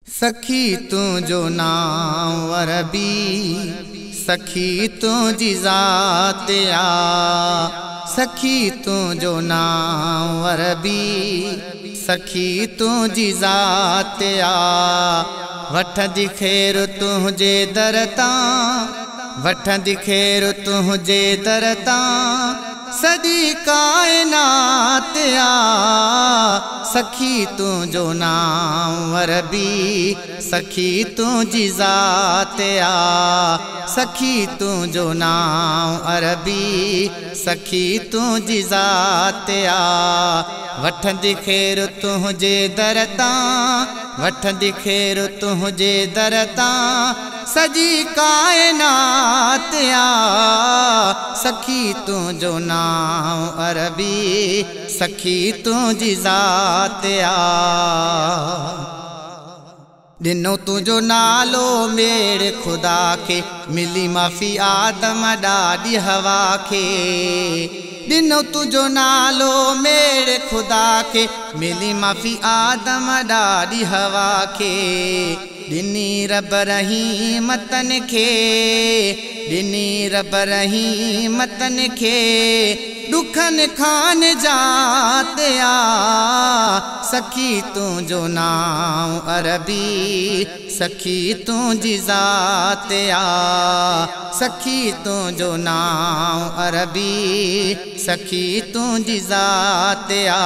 सखी तुझो नाम अरबी, सखी तुझी ज़ात आ। सखी तुझो नाम अरबी, सखी तुझी ज़ात आ। वठंदी ख़ैर तुझे दर तां, वठंदी ख़ैर तुझे दर तां, सॼी कायनात आ। सखी तुझो नाम अरबी, सखी तुझी ज़ात आ। सखी तुझो नाम अरबी, सखी तुझी ज़ात आ। वठंदी ख़ैर तुझे दर तां, वठंदी ख़ैर तुझे दर तां, सॼी कायनात आ। सखी तुझो नाम अरबी, सखी तुझी ज़ात आ। दिनो तुझो नालो मेरे खुदा के, मिली माफ़ी आदम ॾाढी हवा के। दिनो तुझो नालो मेरे खुदा के, मिली माफ़ी आदम ॾाढी हवा के। ॾिनी रब रहीमतन खे, ॾिनी रब रहीमतन खे, दुखन खान जात आ। सखी तुझो नाम अरबी, सखी तुझी ज़ात आ। सखी तुझो नाम अरबी, सखी तुझी ज़ात आ।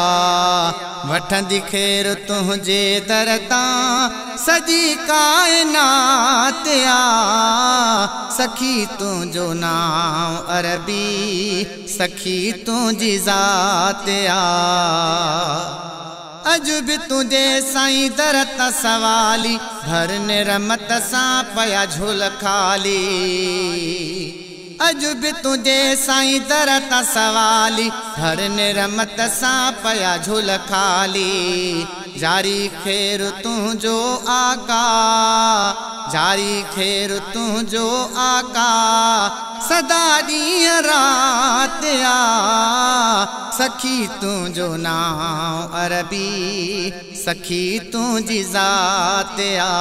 वठंदी ख़ैर तुझे दर तां, सॼी कायनात आ। सखी तुझो नाम अरबी, सखी तुझी ज़ात आ। अज भी तुझे साईं दरत सवाली, भरने रमत सां पया झोल खाली। अज भी तुझे साईं दरत सवाली, भरने रमत सां पया झोल खाली। जारी ख़ैर तुझो आका, जारी ख़ैर तुझो आका, सदा ॾींहुं रात आ। सखी तुझो नाम अरबी, सखी तुझी ज़ात आ।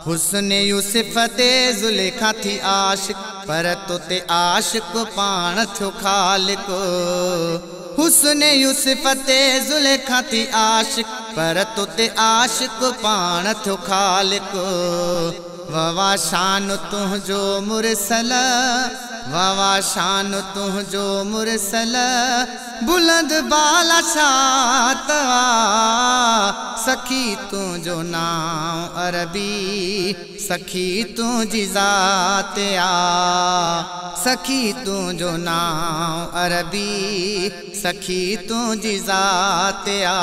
हुस्न यूसुफ ते ज़ुलेखा थी आशिक़, पर तोते आशिक़ पाण थियो ख़ालिक़। हुस्न यूसुफ ते ज़ुलेखा थी आशिक़, पर तोते आशिक़ पाण थियो ख़ालिक़। ववा शान तुझो मुरसल, ववा शान तुझो मुरसल, बुलंद बाला शात आ। सखी तुझो नाम अरबी, सखी तुझी ज़ात आ। सखी तुझो नाम अरबी, सखी तुझी ज़ात आ।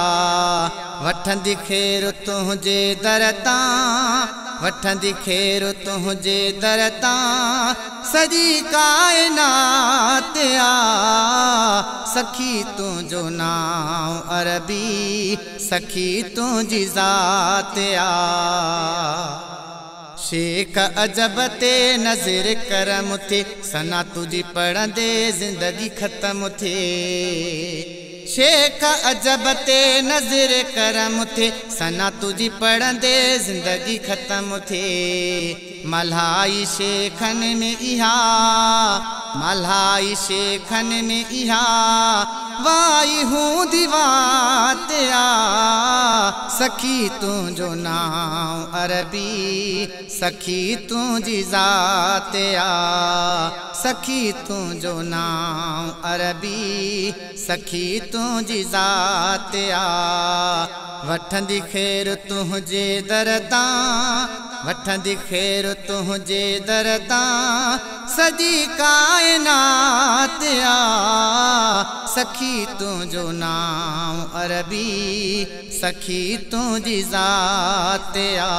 वठंदी ख़ैर तुझे दर तां, वठंदी ख़ैर तुझे दर तां, सॼी कायनात आ। सखी तुझो नाम अरबी, सखी तुझी ज़ात आ। शेख अजब ते नज़र करम थे, सना तुझी पढ़ंदे ज़िंदगी ख़त्म थे। शेख अजब ते नज़र करम थे, सना तुझी पढ़ंदे ज़िंदगी ख़त्म थे। मल्हाई शेखन में इहा, मल्हाई शेखन में इहा, वाई हूँ दीवात आ। सखी तुझो नाम अरबी, सखी तुझी ज़ात आ। सखी तुझो नाम अरबी, सखी तुझी ज़ात आ। वठंदी ख़ैर तुझे दर तां, वठंदी ख़ैर तुझे दर तां, सॼी कायनात आ। सखी तुझो नाम अरबी, सखी तुझी ज़ात आ।